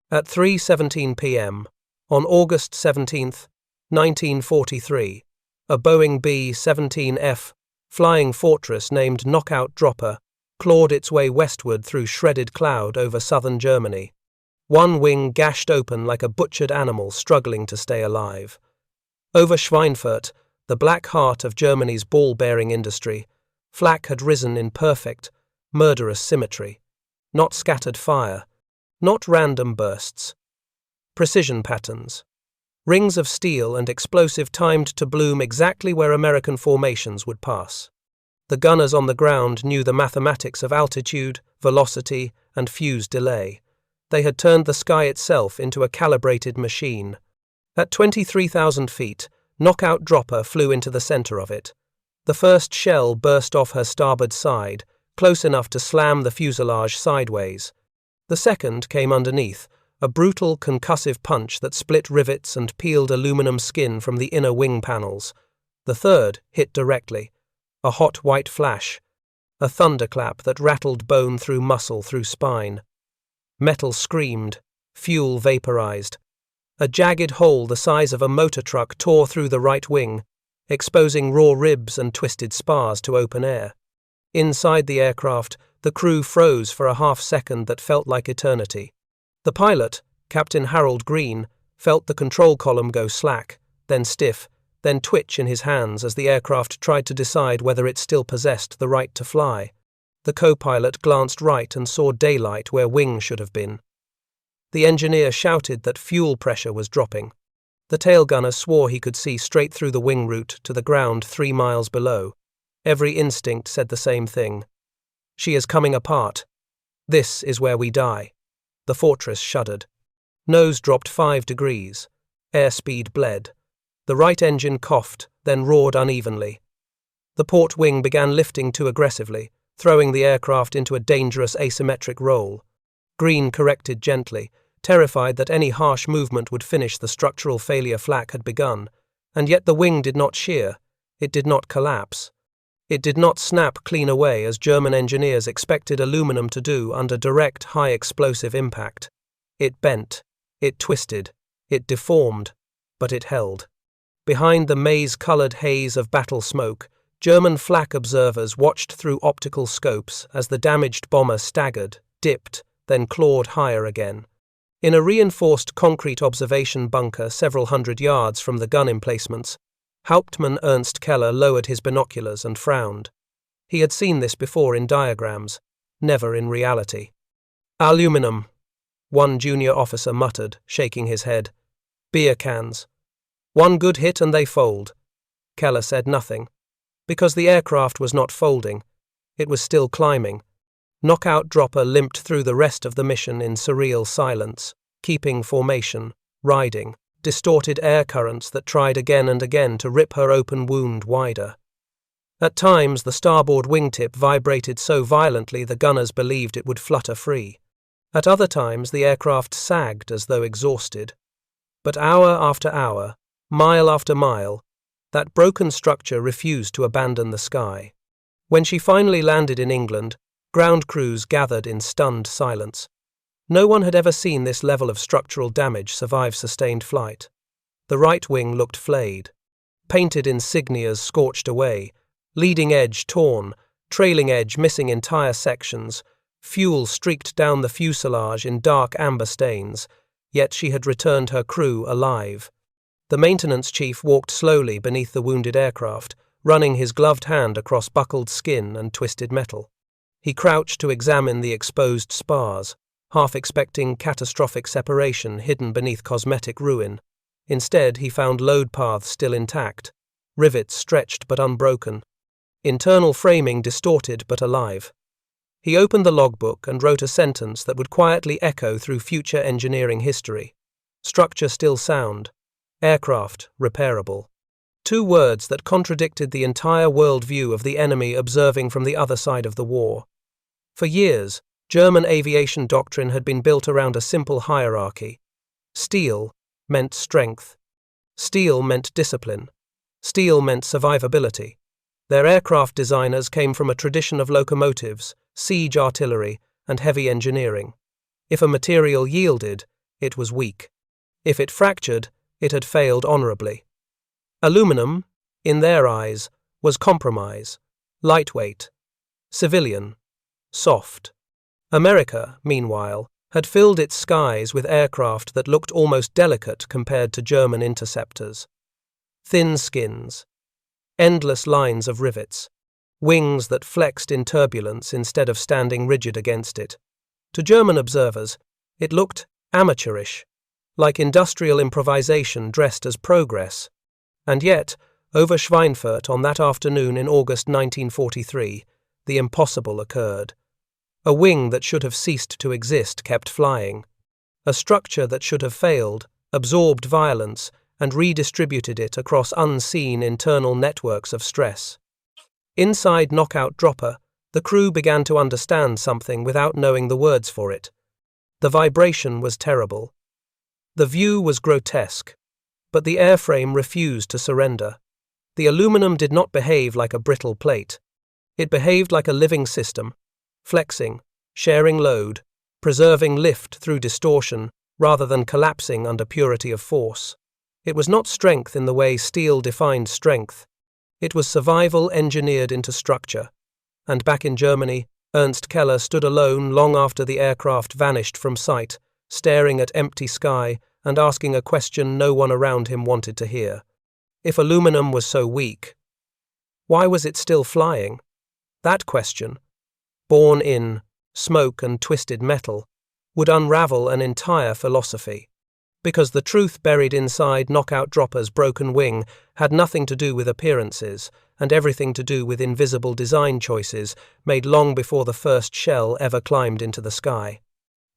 At 3:17 p.m., on August 17, 1943, a Boeing B-17F flying fortress named Knockout Dropper clawed its way westward through shredded cloud over southern Germany. One wing gashed open like a butchered animal struggling to stay alive. Over Schweinfurt, the black heart of Germany's ball-bearing industry, flak had risen in perfect, murderous symmetry. Not scattered fire, not random bursts. Precision patterns. Rings of steel and explosive timed to bloom exactly where American formations would pass. The gunners on the ground knew the mathematics of altitude, velocity, and fuse delay. They had turned the sky itself into a calibrated machine. At 23,000 feet, Knockout Dropper flew into the center of it. The first shell burst off her starboard side, close enough to slam the fuselage sideways. The second came underneath, a brutal concussive punch that split rivets and peeled aluminum skin from the inner wing panels. The third hit directly, a hot white flash, a thunderclap that rattled bone through muscle through spine. Metal screamed, fuel vaporized. A jagged hole the size of a motor truck tore through the right wing, exposing raw ribs and twisted spars to open air. Inside the aircraft, the crew froze for a half-second that felt like eternity. The pilot, Captain Harold Green, felt the control column go slack, then stiff, then twitch in his hands as the aircraft tried to decide whether it still possessed the right to fly. The co-pilot glanced right and saw daylight where wing should have been. The engineer shouted that fuel pressure was dropping. The tail gunner swore he could see straight through the wing route to the ground 3 miles below. Every instinct said the same thing. She is coming apart. This is where we die. The fortress shuddered. Nose dropped 5 degrees. Airspeed bled. The right engine coughed, then roared unevenly. The port wing began lifting too aggressively, throwing the aircraft into a dangerous asymmetric roll. Green corrected gently, terrified that any harsh movement would finish the structural failure flak had begun, and yet the wing did not shear. It did not collapse. It did not snap clean away as German engineers expected aluminum to do under direct high-explosive impact. It bent, it twisted, it deformed, but it held. Behind the maize-colored haze of battle smoke, German flak observers watched through optical scopes as the damaged bomber staggered, dipped, then clawed higher again. In a reinforced concrete observation bunker several hundred yards from the gun emplacements, Hauptmann Ernst Keller lowered his binoculars and frowned. He had seen this before in diagrams, never in reality. "Aluminum," one junior officer muttered, shaking his head. "Beer cans. One good hit and they fold." Keller said nothing. Because the aircraft was not folding, it was still climbing. Knockout Dropper limped through the rest of the mission in surreal silence, keeping formation, riding distorted air currents that tried again and again to rip her open wound wider. At times, the starboard wingtip vibrated so violently the gunners believed it would flutter free. At other times, the aircraft sagged as though exhausted. But hour after hour, mile after mile, that broken structure refused to abandon the sky. When she finally landed in England, ground crews gathered in stunned silence. No one had ever seen this level of structural damage survive sustained flight. The right wing looked flayed. Painted insignias scorched away, leading edge torn, trailing edge missing entire sections, fuel streaked down the fuselage in dark amber stains, yet she had returned her crew alive. The maintenance chief walked slowly beneath the wounded aircraft, running his gloved hand across buckled skin and twisted metal. He crouched to examine the exposed spars, half expecting catastrophic separation hidden beneath cosmetic ruin. Instead, he found load paths still intact, rivets stretched but unbroken, internal framing distorted but alive. He opened the logbook and wrote a sentence that would quietly echo through future engineering history. Structure still sound. Aircraft repairable. 2 words that contradicted the entire worldview of the enemy observing from the other side of the war. For years, German aviation doctrine had been built around a simple hierarchy. Steel meant strength. Steel meant discipline. Steel meant survivability. Their aircraft designers came from a tradition of locomotives, siege artillery, and heavy engineering. If a material yielded, it was weak. If it fractured, it had failed honorably. Aluminum, in their eyes, was compromise, lightweight, civilian, soft. America, meanwhile, had filled its skies with aircraft that looked almost delicate compared to German interceptors. Thin skins, endless lines of rivets, wings that flexed in turbulence instead of standing rigid against it. To German observers, it looked amateurish, like industrial improvisation dressed as progress. And yet, over Schweinfurt on that afternoon in August 1943, the impossible occurred. A wing that should have ceased to exist kept flying. A structure that should have failed absorbed violence and redistributed it across unseen internal networks of stress. Inside Knockout Dropper, the crew began to understand something without knowing the words for it. The vibration was terrible. The view was grotesque, but the airframe refused to surrender. The aluminum did not behave like a brittle plate. It behaved like a living system, flexing, sharing load, preserving lift through distortion rather than collapsing under purity of force. It was not strength in the way steel defined strength. It was survival engineered into structure. And back in Germany, Ernst Keller stood alone long after the aircraft vanished from sight, staring at empty sky and asking a question no one around him wanted to hear. If aluminum was so weak, why was it still flying? That question, born in smoke and twisted metal, would unravel an entire philosophy. Because the truth buried inside Knockout Dropper's broken wing had nothing to do with appearances and everything to do with invisible design choices made long before the first shell ever climbed into the sky.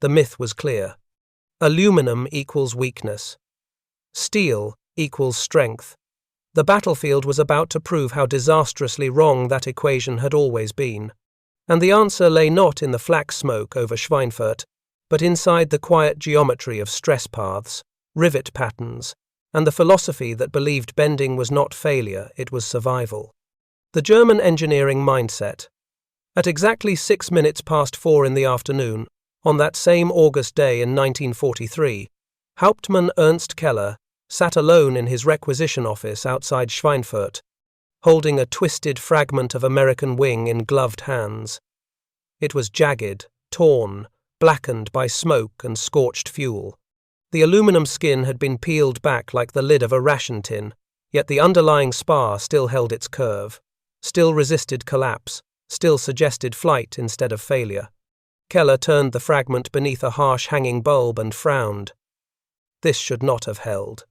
The myth was clear. Aluminum equals weakness. Steel equals strength. The battlefield was about to prove how disastrously wrong that equation had always been. And the answer lay not in the flak smoke over Schweinfurt, but inside the quiet geometry of stress paths, rivet patterns, and the philosophy that believed bending was not failure, it was survival. The German engineering mindset. At exactly 6 minutes past 4 in the afternoon, on that same August day in 1943, Hauptmann Ernst Keller sat alone in his requisition office outside Schweinfurt, holding a twisted fragment of American wing in gloved hands. It was jagged, torn, blackened by smoke and scorched fuel. The aluminum skin had been peeled back like the lid of a ration tin, yet the underlying spar still held its curve, still resisted collapse, still suggested flight instead of failure. Keller turned the fragment beneath a harsh hanging bulb and frowned. This should not have held.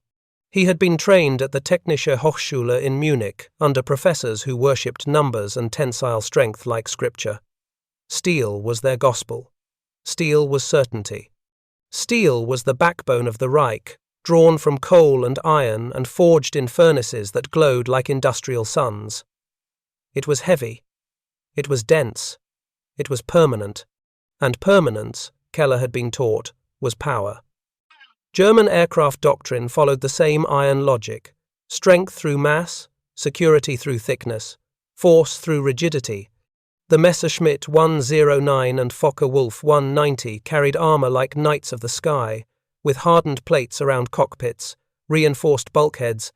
He had been trained at the Technische Hochschule in Munich under professors who worshipped numbers and tensile strength like scripture. Steel was their gospel. Steel was certainty. Steel was the backbone of the Reich, drawn from coal and iron and forged in furnaces that glowed like industrial suns. It was heavy. It was dense. It was permanent. And permanence, Keller had been taught, was power. German aircraft doctrine followed the same iron logic: strength through mass, security through thickness, force through rigidity. The Messerschmitt 109 and Focke-Wulf 190 carried armor like knights of the sky, with hardened plates around cockpits, reinforced bulkheads,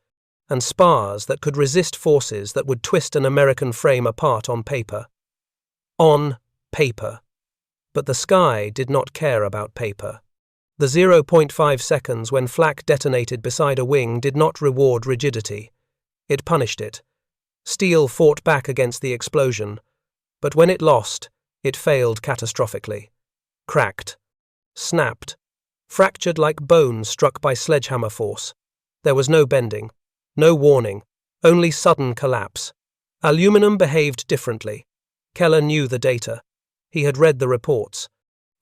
and spars that could resist forces that would twist an American frame apart on paper. On paper. But the sky did not care about paper. The 0.5 seconds when flak detonated beside a wing did not reward rigidity. It punished it. Steel fought back against the explosion, but when it lost, it failed catastrophically. Cracked. Snapped. Fractured like bone struck by sledgehammer force. There was no bending, no warning, only sudden collapse. Aluminum behaved differently. Keller knew the data. He had read the reports.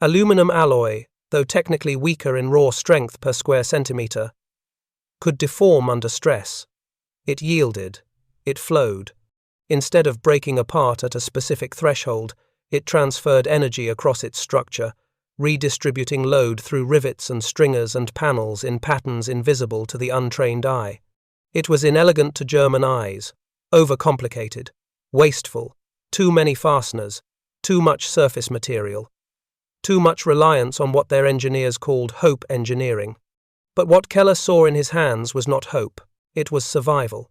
Aluminum alloy, though technically weaker in raw strength per square centimeter, could deform under stress. It yielded. It flowed. Instead of breaking apart at a specific threshold, it transferred energy across its structure, redistributing load through rivets and stringers and panels in patterns invisible to the untrained eye. It was inelegant to German eyes, overcomplicated, wasteful, too many fasteners, too much surface material. too much reliance on what their engineers called hope engineering. But what Keller saw in his hands was not hope, it was survival.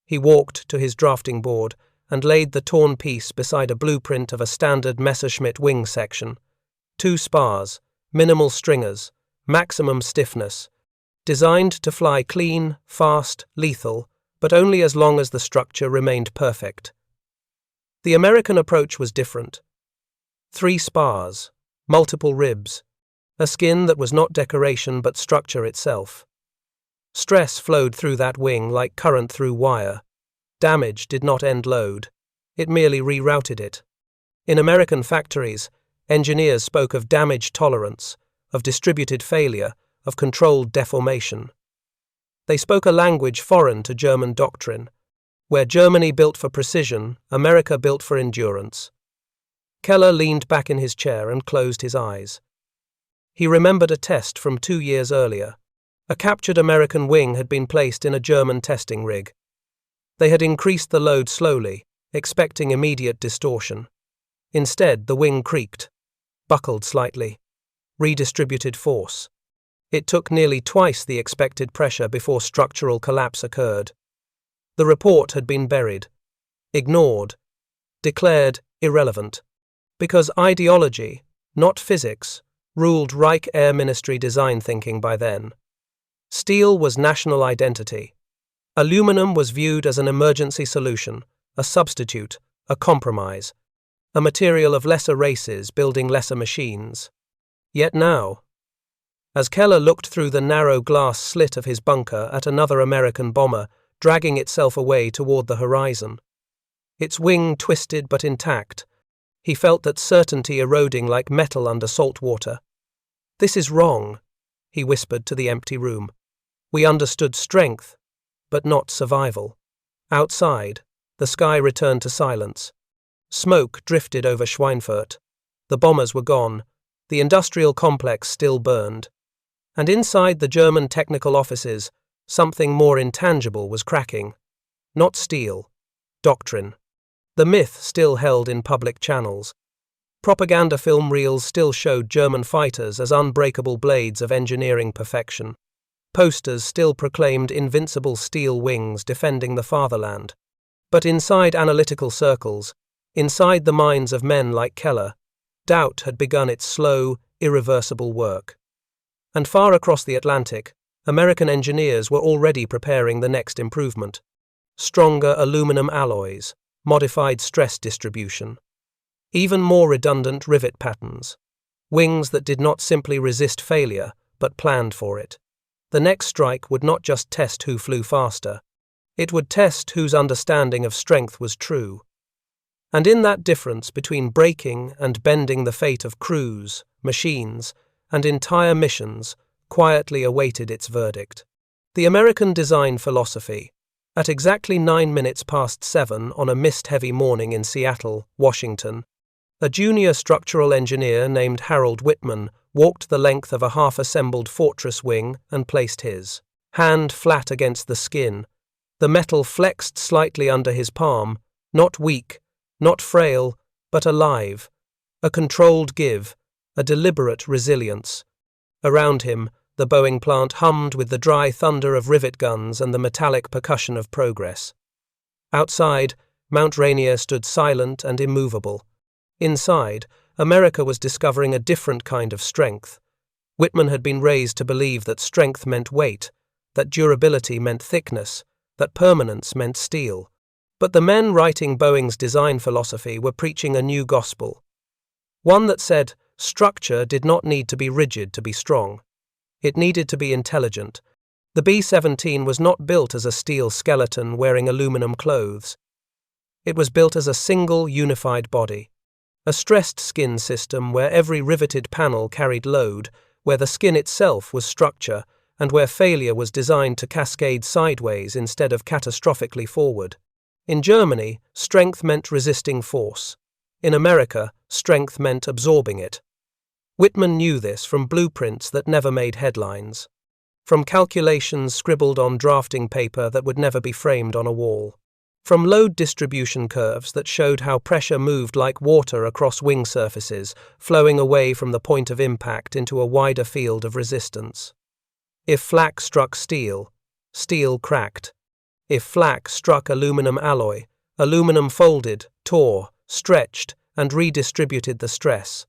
He walked to his drafting board and laid the torn piece beside a blueprint of a standard Messerschmitt wing section. 2 spars, minimal stringers, maximum stiffness, designed to fly clean, fast, lethal, but only as long as the structure remained perfect. The American approach was different. 3 spars, multiple ribs, a skin that was not decoration but structure itself. Stress flowed through that wing like current through wire. Damage did not end load, it merely rerouted it. In American factories, engineers spoke of damage tolerance, of distributed failure, of controlled deformation. They spoke a language foreign to German doctrine. Where Germany built for precision, America built for endurance. Keller leaned back in his chair and closed his eyes. He remembered a test from 2 years earlier. A captured American wing had been placed in a German testing rig. They had increased the load slowly, expecting immediate distortion. Instead, the wing creaked, buckled slightly, redistributed force. It took nearly twice the expected pressure before structural collapse occurred. The report had been buried, ignored, declared irrelevant, because ideology, not physics, ruled Reich Air Ministry design thinking by then. Steel was national identity. Aluminum was viewed as an emergency solution, a substitute, a compromise, a material of lesser races building lesser machines. Yet now, as Keller looked through the narrow glass slit of his bunker at another American bomber dragging itself away toward the horizon, its wing twisted but intact, he felt that certainty eroding like metal under salt water. "This is wrong," he whispered to the empty room. "We understood strength, but not survival." Outside, the sky returned to silence. Smoke drifted over Schweinfurt. The bombers were gone. The industrial complex still burned. And inside the German technical offices, something more intangible was cracking. Not steel, doctrine. The myth still held in public channels. Propaganda film reels still showed German fighters as unbreakable blades of engineering perfection. Posters still proclaimed invincible steel wings defending the fatherland. But inside analytical circles, inside the minds of men like Keller, doubt had begun its slow, irreversible work. And far across the Atlantic, American engineers were already preparing the next improvement. Stronger aluminum alloys, modified stress distribution, even more redundant rivet patterns, wings that did not simply resist failure, but planned for it. The next strike would not just test who flew faster, it would test whose understanding of strength was true. And in that difference between breaking and bending the fate of crews, machines, and entire missions, quietly awaited its verdict. The American design philosophy. At exactly 7:09 on a mist-heavy morning in Seattle, Washington, a junior structural engineer named Harold Whitman walked the length of a half-assembled fortress wing and placed his hand flat against the skin. The metal flexed slightly under his palm, not weak, not frail, but alive. A controlled give, a deliberate resilience. Around him, the Boeing plant hummed with the dry thunder of rivet guns and the metallic percussion of progress. Outside, Mount Rainier stood silent and immovable. Inside, America was discovering a different kind of strength. Whitman had been raised to believe that strength meant weight, that durability meant thickness, that permanence meant steel. But the men writing Boeing's design philosophy were preaching a new gospel. One that said structure did not need to be rigid to be strong. It needed to be intelligent. The B-17 was not built as a steel skeleton wearing aluminum clothes. It was built as a single, unified body. A stressed skin system where every riveted panel carried load, where the skin itself was structure, and where failure was designed to cascade sideways instead of catastrophically forward. In Germany, strength meant resisting force. In America, strength meant absorbing it. Whitman knew this from blueprints that never made headlines, from calculations scribbled on drafting paper that would never be framed on a wall. From load distribution curves that showed how pressure moved like water across wing surfaces, flowing away from the point of impact into a wider field of resistance. If flak struck steel, steel cracked. If flak struck aluminum alloy, aluminum folded, tore, stretched, and redistributed the stress.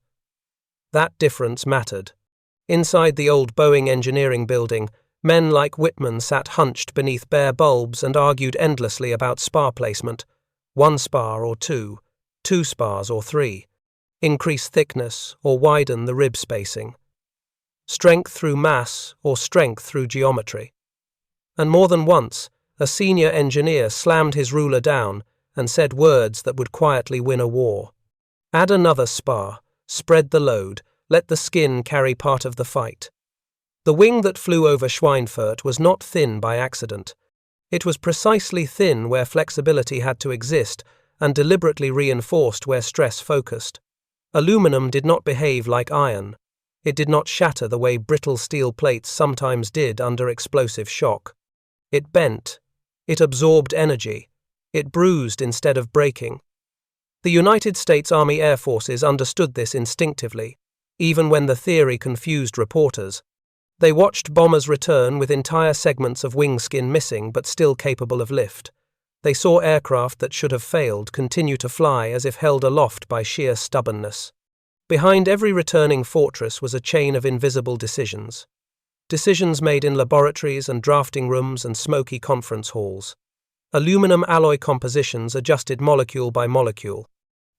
That difference mattered. Inside the old Boeing engineering building, men like Whitman sat hunched beneath bare bulbs and argued endlessly about spar placement. 1 spar or 2, 2 spars or 3. Increase thickness or widen the rib spacing. Strength through mass or strength through geometry. And more than once, a senior engineer slammed his ruler down and said words that would quietly win a war. Add another spar, spread the load, let the skin carry part of the fight. The wing that flew over Schweinfurt was not thin by accident. It was precisely thin where flexibility had to exist and deliberately reinforced where stress focused. Aluminum did not behave like iron. It did not shatter the way brittle steel plates sometimes did under explosive shock. It bent. It absorbed energy. It bruised instead of breaking. The United States Army Air Forces understood this instinctively, even when the theory confused reporters. They watched bombers return with entire segments of wing skin missing but still capable of lift. They saw aircraft that should have failed continue to fly as if held aloft by sheer stubbornness. Behind every returning fortress was a chain of invisible decisions. Decisions made in laboratories and drafting rooms and smoky conference halls. Aluminum alloy compositions adjusted molecule by molecule.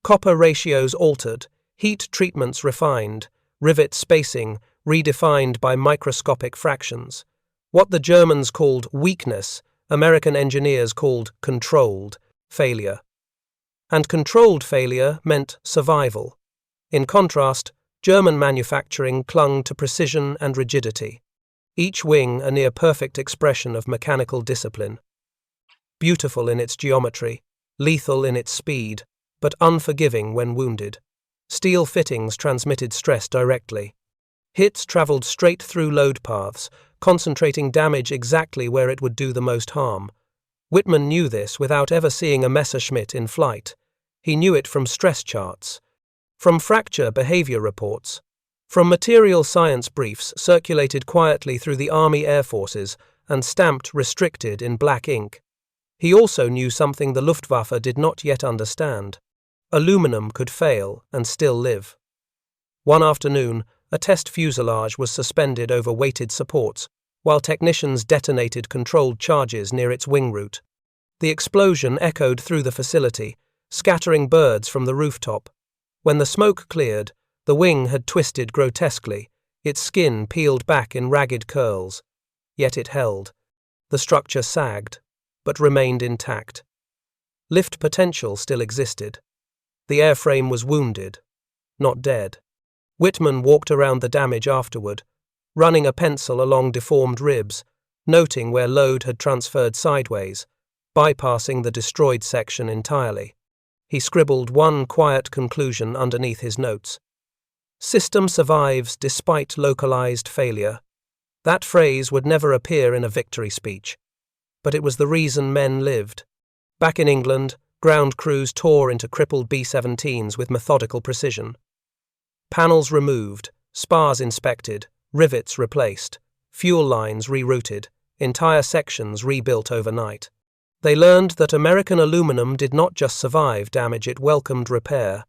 Copper ratios altered, heat treatments refined, rivet spacing redefined by microscopic fractions. What the Germans called weakness, American engineers called controlled failure. And controlled failure meant survival. In contrast, German manufacturing clung to precision and rigidity. Each wing a near-perfect expression of mechanical discipline. Beautiful in its geometry, lethal in its speed, but unforgiving when wounded. Steel fittings transmitted stress directly. Hits traveled straight through load paths, concentrating damage exactly where it would do the most harm. Whitman knew this without ever seeing a Messerschmitt in flight. He knew it from stress charts, from fracture behavior reports, from material science briefs circulated quietly through the Army Air Forces and stamped restricted in black ink. He also knew something the Luftwaffe did not yet understand. Aluminum could fail and still live. One afternoon, a test fuselage was suspended over weighted supports, while technicians detonated controlled charges near its wing root. The explosion echoed through the facility, scattering birds from the rooftop. When the smoke cleared, the wing had twisted grotesquely, its skin peeled back in ragged curls. Yet it held. The structure sagged, but remained intact. Lift potential still existed. The airframe was wounded, not dead. Whitman walked around the damage afterward, running a pencil along deformed ribs, noting where load had transferred sideways, bypassing the destroyed section entirely. He scribbled one quiet conclusion underneath his notes. System survives despite localized failure. That phrase would never appear in a victory speech. But it was the reason men lived. Back in England, ground crews tore into crippled B-17s with methodical precision. Panels removed, spars inspected, rivets replaced, fuel lines rerouted, entire sections rebuilt overnight. They learned that American aluminum did not just survive damage, it welcomed repair.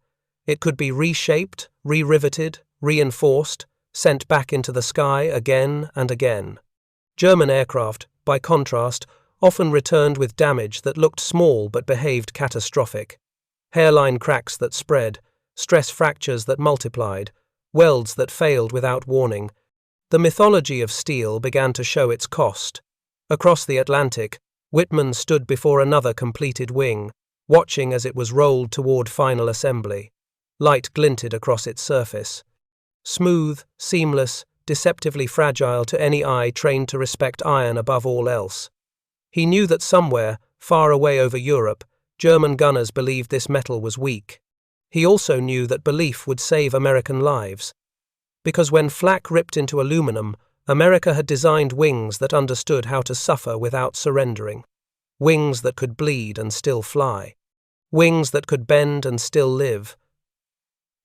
It could be reshaped, re-riveted, reinforced, sent back into the sky again and again. German aircraft, by contrast, often returned with damage that looked small but behaved catastrophic. Hairline cracks that spread, stress fractures that multiplied, welds that failed without warning. The mythology of steel began to show its cost. Across the Atlantic, Whitman stood before another completed wing, watching as it was rolled toward final assembly. Light glinted across its surface. Smooth, seamless, deceptively fragile to any eye trained to respect iron above all else. He knew that somewhere, far away over Europe, German gunners believed this metal was weak. He also knew that belief would save American lives. Because when flak ripped into aluminum, America had designed wings that understood how to suffer without surrendering. wings that could bleed and still fly, wings that could bend and still live.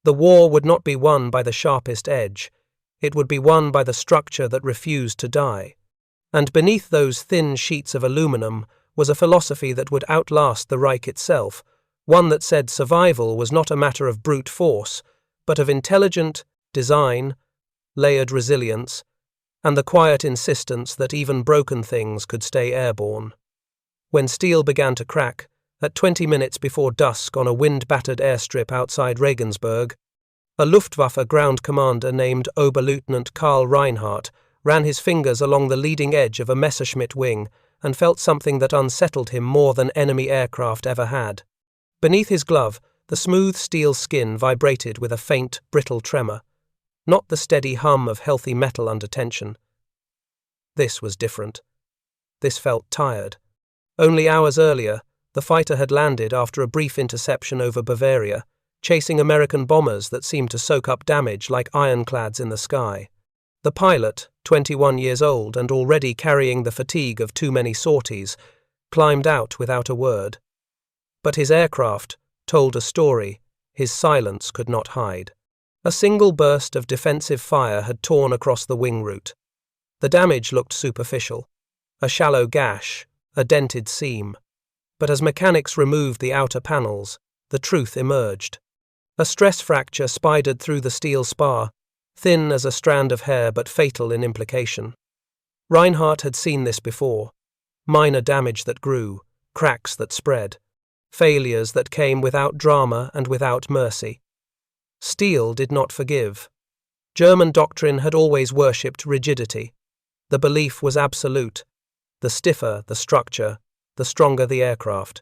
The war would not be won by the sharpest edge, it would be won by the structure that refused to die. And beneath those thin sheets of aluminum was a philosophy that would outlast the Reich itself, one that said survival was not a matter of brute force, but of intelligent design, layered resilience, and the quiet insistence that even broken things could stay airborne. When steel began to crack, at 20 minutes before dusk on a wind-battered airstrip outside Regensburg, a Luftwaffe ground commander named Oberleutnant Karl Reinhardt ran his fingers along the leading edge of a Messerschmitt wing and felt something that unsettled him more than enemy aircraft ever had. Beneath his glove, the smooth steel skin vibrated with a faint, brittle tremor, not the steady hum of healthy metal under tension. This was different. This felt tired. Only hours earlier, the fighter had landed after a brief interception over Bavaria, chasing American bombers that seemed to soak up damage like ironclads in the sky. The pilot, 21 years old and already carrying the fatigue of too many sorties, climbed out without a word. But his aircraft told a story his silence could not hide. A single burst of defensive fire had torn across the wing route. The damage looked superficial, a shallow gash, a dented seam. But as mechanics removed the outer panels, the truth emerged. A stress fracture spidered through the steel spar, thin as a strand of hair but fatal in implication. Reinhardt had seen this before. Minor damage that grew, cracks that spread, failures that came without drama and without mercy. Steel did not forgive. German doctrine had always worshipped rigidity. The belief was absolute. The stiffer the structure, the stronger the aircraft.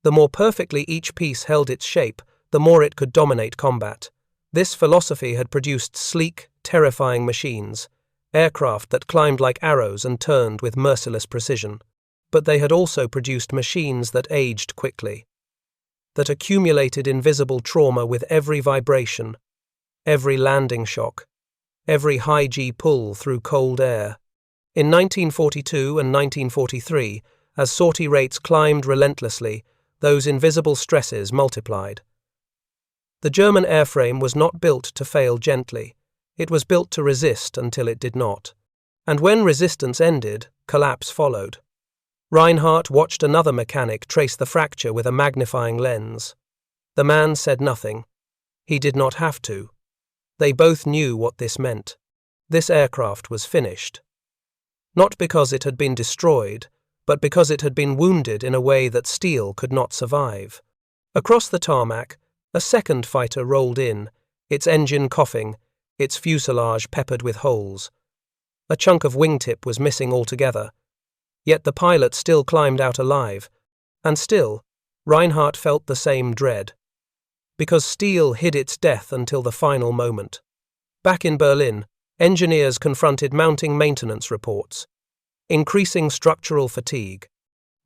The more perfectly each piece held its shape, the more it could dominate combat. This philosophy had produced sleek, terrifying machines, aircraft that climbed like arrows and turned with merciless precision. But they had also produced machines that aged quickly, that accumulated invisible trauma with every vibration, every landing shock, every high-G pull through cold air. In 1942 and 1943, as sortie rates climbed relentlessly, those invisible stresses multiplied. The German airframe was not built to fail gently. It was built to resist until it did not. And when resistance ended, collapse followed. Reinhardt watched another mechanic trace the fracture with a magnifying lens. The man said nothing. He did not have to. They both knew what this meant. This aircraft was finished. Not because it had been destroyed, but because it had been wounded in a way that steel could not survive. Across the tarmac, a second fighter rolled in, its engine coughing, its fuselage peppered with holes. A chunk of wingtip was missing altogether. Yet the pilot still climbed out alive, and still, Reinhardt felt the same dread. Because steel hid its death until the final moment. Back in Berlin, engineers confronted mounting maintenance reports, increasing structural fatigue,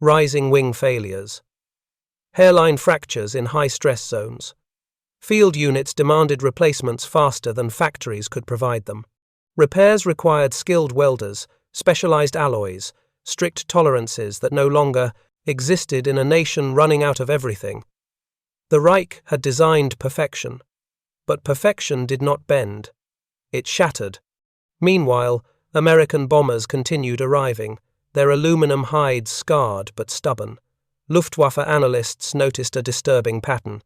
rising wing failures, hairline fractures in high-stress zones. Field units demanded replacements faster than factories could provide them. Repairs required skilled welders, specialized alloys, strict tolerances that no longer existed in a nation running out of everything. The Reich had designed perfection, but perfection did not bend. It shattered. Meanwhile, American bombers continued arriving, their aluminum hides scarred but stubborn. Luftwaffe analysts noticed a disturbing pattern.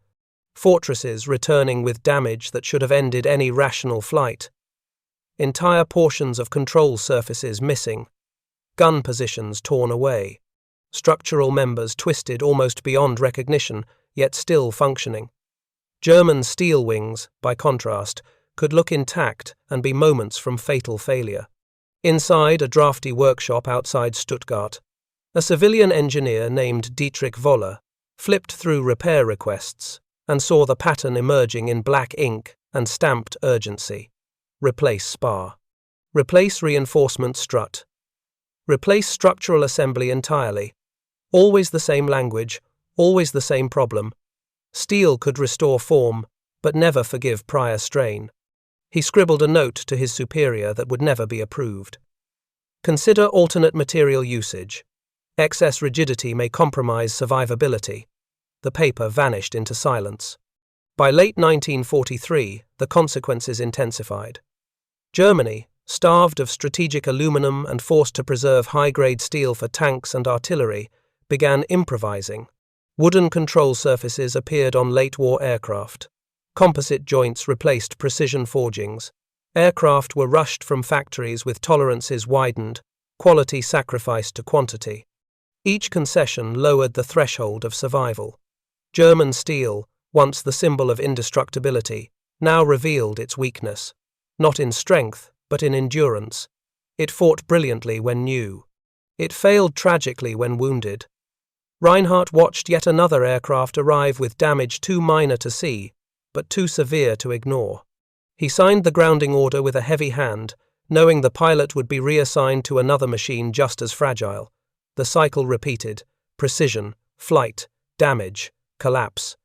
Fortresses returning with damage that should have ended any rational flight. Entire portions of control surfaces missing. Gun positions torn away. Structural members twisted almost beyond recognition, yet still functioning. German steel wings, by contrast, could look intact and be moments from fatal failure. Inside a drafty workshop outside Stuttgart, a civilian engineer named Dietrich Woller flipped through repair requests and saw the pattern emerging in black ink and stamped urgency. Replace spar. Replace reinforcement strut. Replace structural assembly entirely. Always the same language, always the same problem. Steel could restore form, but never forgive prior strain. He scribbled a note to his superior that would never be approved. Consider alternate material usage. Excess rigidity may compromise survivability. The paper vanished into silence. By late 1943, the consequences intensified. Germany, starved of strategic aluminum and forced to preserve high-grade steel for tanks and artillery, began improvising. Wooden control surfaces appeared on late-war aircraft. Composite joints replaced precision forgings. Aircraft were rushed from factories with tolerances widened, quality sacrificed to quantity. Each concession lowered the threshold of survival. German steel, once the symbol of indestructibility, now revealed its weakness. Not in strength, but in endurance. It fought brilliantly when new. It failed tragically when wounded. Reinhardt watched yet another aircraft arrive with damage too minor to see, but too severe to ignore. He signed the grounding order with a heavy hand, knowing the pilot would be reassigned to another machine just as fragile. The cycle repeated: precision, flight, damage, collapse.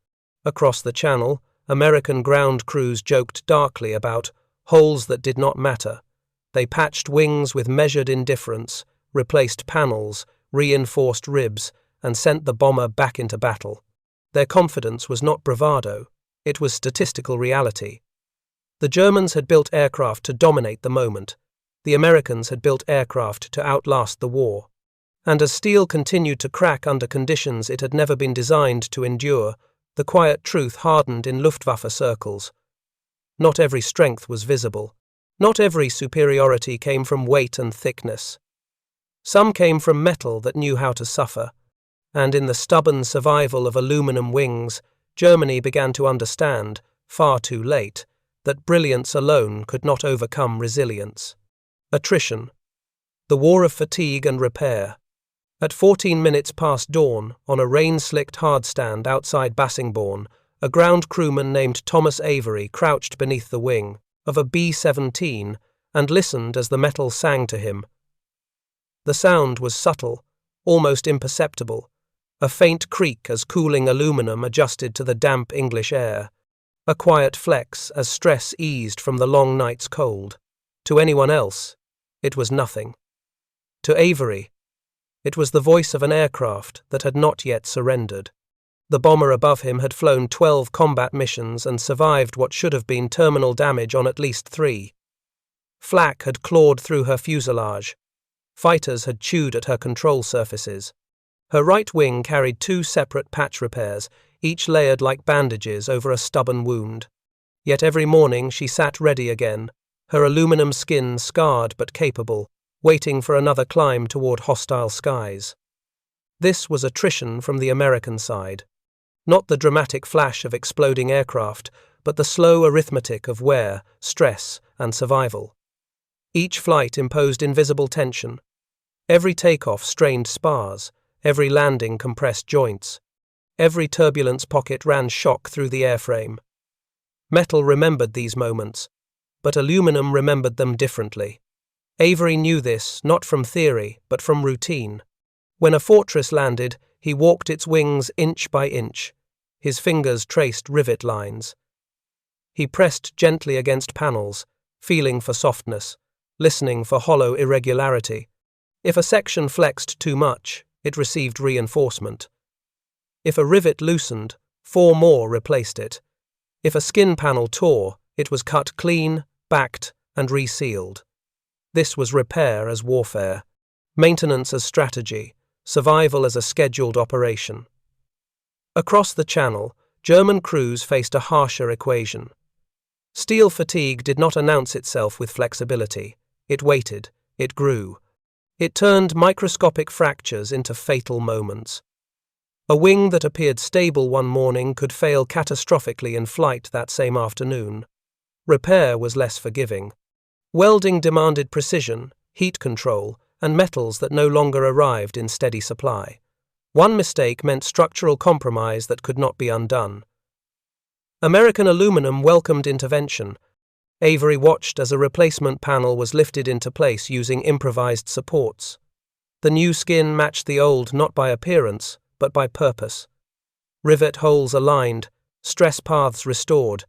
Across the channel, American ground crews joked darkly about holes that did not matter. They patched wings with measured indifference, replaced panels, reinforced ribs, and sent the bomber back into battle. Their confidence was not bravado, it was statistical reality. The Germans had built aircraft to dominate the moment. The Americans had built aircraft to outlast the war. And as steel continued to crack under conditions it had never been designed to endure, the quiet truth hardened in Luftwaffe circles. Not every strength was visible. Not every superiority came from weight and thickness. Some came from metal that knew how to suffer. And in the stubborn survival of aluminum wings, Germany began to understand, far too late, that brilliance alone could not overcome resilience. Attrition. The war of fatigue and repair. At 14 minutes past dawn, on a rain-slicked hardstand outside Bassingbourn, a ground crewman named Thomas Avery crouched beneath the wing of a B-17 and listened as the metal sang to him. The sound was subtle, almost imperceptible, a faint creak as cooling aluminum adjusted to the damp English air, a quiet flex as stress eased from the long night's cold. To anyone else, it was nothing. To Avery, it was the voice of an aircraft that had not yet surrendered. The bomber above him had flown 12 combat missions and survived what should have been terminal damage on at least 3. Flak had clawed through her fuselage. Fighters had chewed at her control surfaces. Her right wing carried 2 separate patch repairs, each layered like bandages over a stubborn wound. Yet every morning she sat ready again, her aluminum skin scarred but capable, waiting for another climb toward hostile skies. This was attrition from the American side. Not the dramatic flash of exploding aircraft, but the slow arithmetic of wear, stress, and survival. Each flight imposed invisible tension. Every takeoff strained spars, every landing compressed joints. Every turbulence pocket ran shock through the airframe. Metal remembered these moments, but aluminum remembered them differently. Avery knew this not from theory, but from routine. When a fortress landed, he walked its wings inch by inch. His fingers traced rivet lines. He pressed gently against panels, feeling for softness, listening for hollow irregularity. If a section flexed too much, it received reinforcement. If a rivet loosened, 4 more replaced it. If a skin panel tore, it was cut clean, backed, and resealed. This was repair as warfare, maintenance as strategy, survival as a scheduled operation. Across the Channel, German crews faced a harsher equation. Steel fatigue did not announce itself with flexibility. It waited, it grew. It turned microscopic fractures into fatal moments. A wing that appeared stable one morning could fail catastrophically in flight that same afternoon. Repair was less forgiving. Welding demanded precision, heat control, and metals that no longer arrived in steady supply. One mistake meant structural compromise that could not be undone. American aluminum welcomed intervention. Avery watched as a replacement panel was lifted into place using improvised supports. The new skin matched the old not by appearance, but by purpose. Rivet holes aligned, stress paths restored,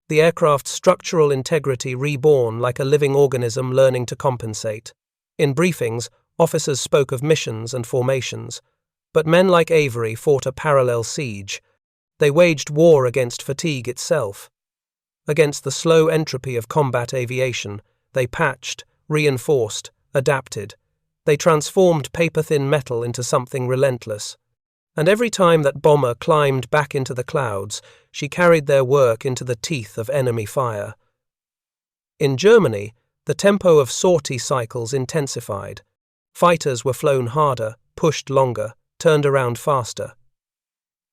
the aircraft's structural integrity reborn like a living organism learning to compensate. In briefings, Officers spoke of missions and formations, but men like Avery fought a parallel siege. They waged war against fatigue itself. Against the slow entropy of combat aviation, they patched, reinforced, adapted. They transformed paper-thin metal into something relentless. And every time that bomber climbed back into the clouds, she carried their work into the teeth of enemy fire. In Germany, the tempo of sortie cycles intensified. Fighters were flown harder, pushed longer, turned around faster.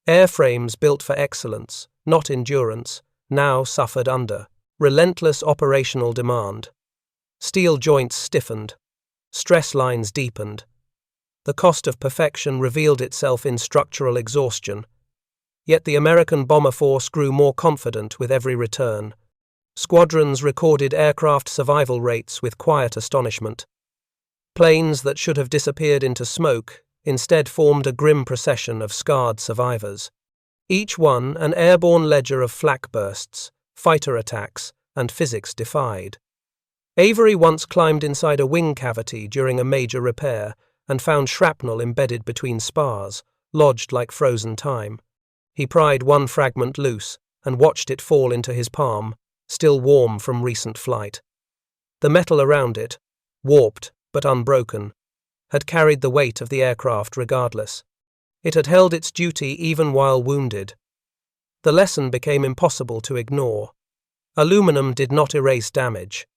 Airframes built for excellence, not endurance, now suffered under relentless operational demand. Steel joints stiffened. Stress lines deepened. The cost of perfection revealed itself in structural exhaustion. Yet the American bomber force grew more confident with every return. Squadrons recorded aircraft survival rates with quiet astonishment. Planes that should have disappeared into smoke instead formed a grim procession of scarred survivors. Each one an airborne ledger of flak bursts, fighter attacks, and physics defied. Avery once climbed inside a wing cavity during a major repair and found shrapnel embedded between spars, lodged like frozen time. He pried one fragment loose and watched it fall into his palm, still warm from recent flight. The metal around it, warped but unbroken, had carried the weight of the aircraft regardless. It had held its duty even while wounded. The lesson became impossible to ignore. Aluminum did not erase damage.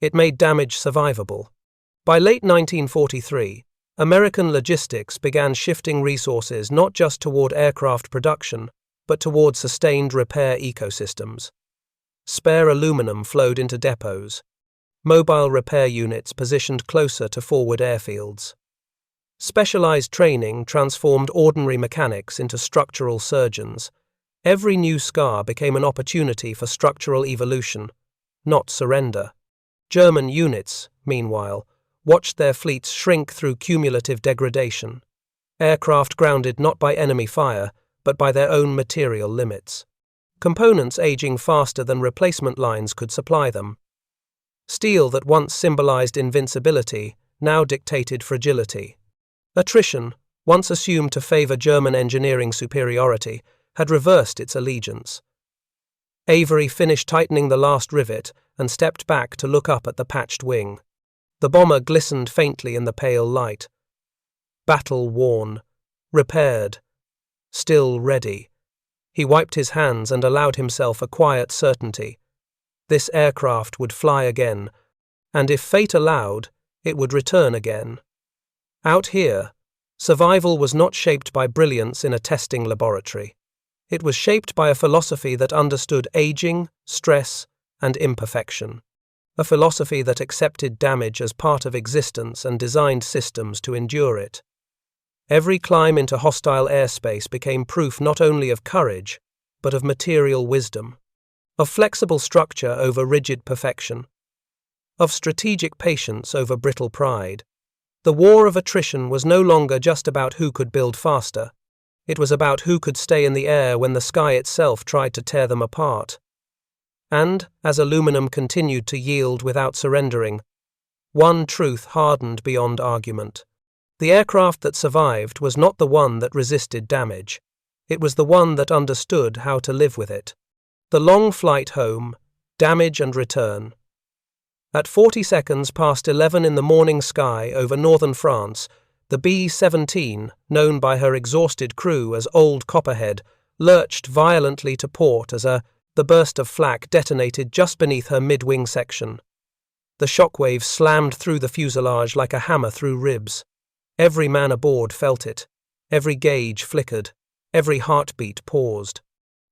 It made damage survivable. By late 1943, American logistics began shifting resources not just toward aircraft production, but toward sustained repair ecosystems. Spare aluminum flowed into depots. Mobile repair units positioned closer to forward airfields. Specialized training transformed ordinary mechanics into structural surgeons. Every new scar became an opportunity for structural evolution, not surrender. German units, meanwhile, watched their fleets shrink through cumulative degradation. Aircraft grounded not by enemy fire, but by their own material limits. Components aging faster than replacement lines could supply them. Steel that once symbolized invincibility now dictated fragility. Attrition, once assumed to favor German engineering superiority, had reversed its allegiance. Avery finished tightening the last rivet and stepped back to look up at the patched wing. The bomber glistened faintly in the pale light. Battle worn, repaired, still ready. He wiped his hands and allowed himself a quiet certainty. This aircraft would fly again, and if fate allowed, it would return again. Out here, survival was not shaped by brilliance in a testing laboratory. It was shaped by a philosophy that understood aging, stress, and imperfection. A philosophy that accepted damage as part of existence and designed systems to endure it. Every climb into hostile airspace became proof not only of courage, but of material wisdom. Of flexible structure over rigid perfection. Of strategic patience over brittle pride. The war of attrition was no longer just about who could build faster. It was about who could stay in the air when the sky itself tried to tear them apart. And, as aluminum continued to yield without surrendering, one truth hardened beyond argument. The aircraft that survived was not the one that resisted damage. It was the one that understood how to live with it. The long flight home, damage and return. At 40 seconds past 11 in the morning sky over northern France, the B-17, known by her exhausted crew as Old Copperhead, lurched violently to port as the burst of flak detonated just beneath her mid-wing section. The shockwave slammed through the fuselage like a hammer through ribs. Every man aboard felt it. Every gauge flickered. Every heartbeat paused.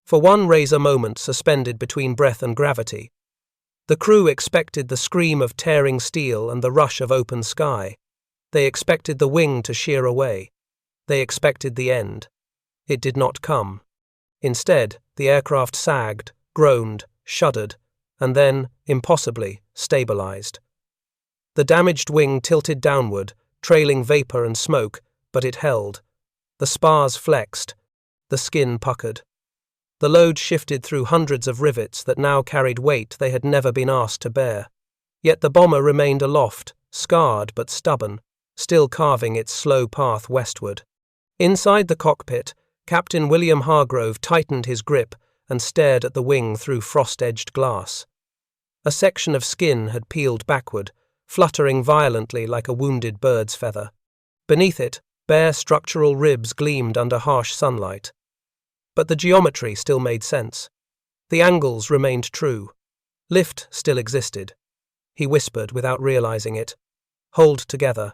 For one razor moment suspended between breath and gravity. The crew expected the scream of tearing steel and the rush of open sky. They expected the wing to shear away. They expected the end. It did not come. Instead, the aircraft sagged, groaned, shuddered, and then, impossibly, stabilized. The damaged wing tilted downward, trailing vapor and smoke, but it held. The spars flexed. The skin puckered. The load shifted through hundreds of rivets that now carried weight they had never been asked to bear. Yet the bomber remained aloft, scarred but stubborn, still carving its slow path westward. Inside the cockpit, Captain William Hargrove tightened his grip and stared at the wing through frost-edged glass. A section of skin had peeled backward, fluttering violently like a wounded bird's feather. Beneath it, bare structural ribs gleamed under harsh sunlight. But the geometry still made sense. The angles remained true. Lift still existed. He whispered without realizing it. Hold together.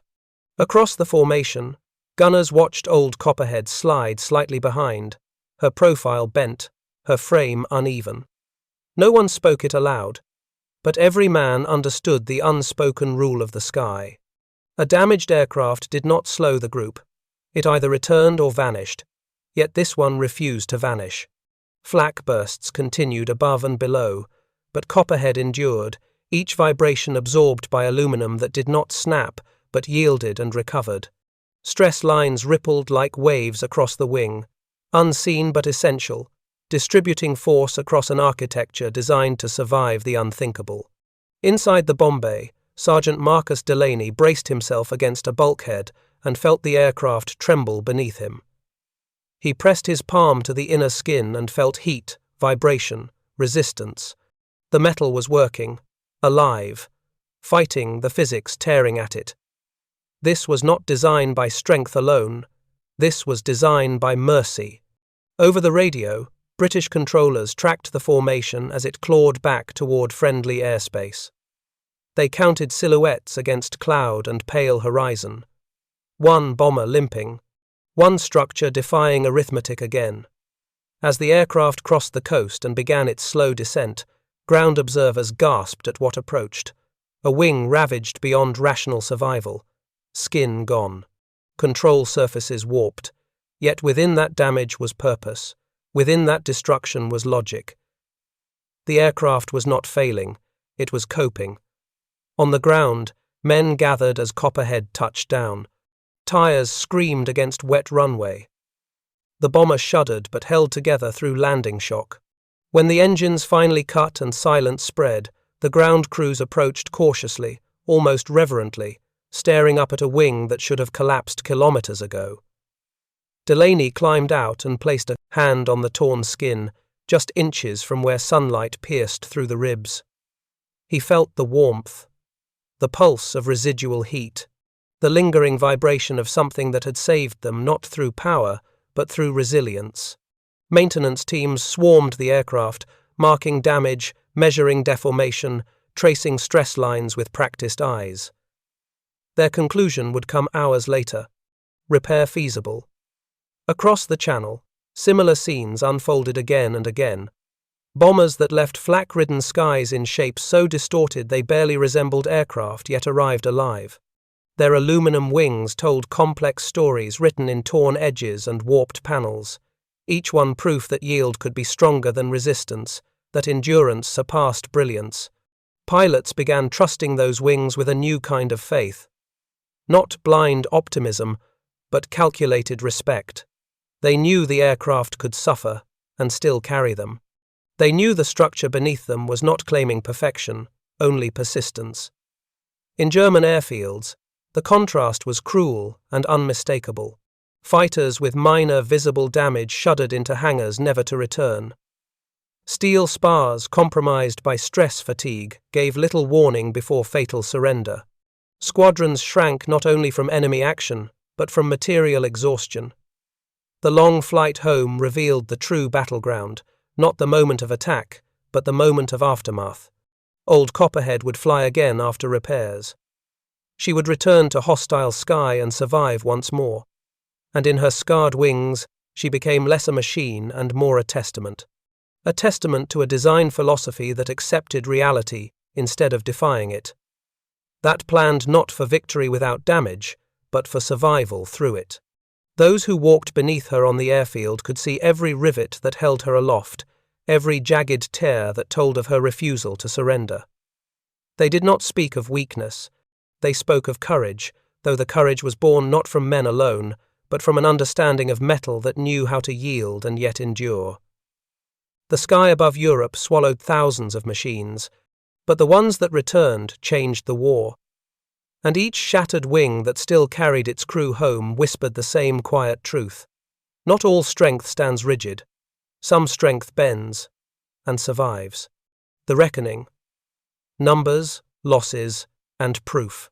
Across the formation, gunners watched old Copperhead slide slightly behind, her profile bent, her frame uneven. No one spoke it aloud, but every man understood the unspoken rule of the sky. A damaged aircraft did not slow the group. It either returned or vanished, yet this one refused to vanish. Flak bursts continued above and below, but Copperhead endured, each vibration absorbed by aluminum that did not snap but yielded and recovered. Stress lines rippled like waves across the wing, unseen but essential, distributing force across an architecture designed to survive the unthinkable. Inside the bomb bay, Sergeant Marcus Delaney braced himself against a bulkhead and felt the aircraft tremble beneath him. He pressed his palm to the inner skin and felt heat, vibration, resistance. The metal was working, alive, fighting the physics tearing at it. This was not design by strength alone. This was design by mercy. Over the radio, British controllers tracked the formation as it clawed back toward friendly airspace. They counted silhouettes against cloud and pale horizon. One bomber limping, one structure defying arithmetic again. As the aircraft crossed the coast and began its slow descent, ground observers gasped at what approached. A wing ravaged beyond rational survival. Skin gone. Control surfaces warped. Yet within that damage was purpose. Within that destruction was logic. The aircraft was not failing. It was coping. On the ground, men gathered as Copperhead touched down. Tires screamed against wet runway. The bomber shuddered but held together through landing shock. When the engines finally cut and silence spread, the ground crews approached cautiously, almost reverently, staring up at a wing that should have collapsed kilometers ago. Delaney climbed out and placed a hand on the torn skin, just inches from where sunlight pierced through the ribs. He felt the warmth, the pulse of residual heat, the lingering vibration of something that had saved them not through power, but through resilience. Maintenance teams swarmed the aircraft, marking damage, measuring deformation, tracing stress lines with practiced eyes. Their conclusion would come hours later. Repair feasible. Across the channel, similar scenes unfolded again and again. Bombers that left flak-ridden skies in shapes so distorted they barely resembled aircraft yet arrived alive. Their aluminum wings told complex stories written in torn edges and warped panels, each one proof that yield could be stronger than resistance, that endurance surpassed brilliance. Pilots began trusting those wings with a new kind of faith. Not blind optimism, but calculated respect. They knew the aircraft could suffer and still carry them. They knew the structure beneath them was not claiming perfection, only persistence. In German airfields, the contrast was cruel and unmistakable. Fighters with minor visible damage shuddered into hangars never to return. Steel spars compromised by stress fatigue gave little warning before fatal surrender. Squadrons shrank not only from enemy action, but from material exhaustion. The long flight home revealed the true battleground, not the moment of attack, but the moment of aftermath. Old Copperhead would fly again after repairs. She would return to hostile sky and survive once more. And in her scarred wings, she became less a machine and more a testament. A testament to a design philosophy that accepted reality instead of defying it. That planned not for victory without damage, but for survival through it. Those who walked beneath her on the airfield could see every rivet that held her aloft, every jagged tear that told of her refusal to surrender. They did not speak of weakness. They spoke of courage, though the courage was born not from men alone, but from an understanding of metal that knew how to yield and yet endure. The sky above Europe swallowed thousands of machines, but the ones that returned changed the war. And each shattered wing that still carried its crew home whispered the same quiet truth. Not all strength stands rigid. Some strength bends and survives. The reckoning. Numbers, losses, and proof.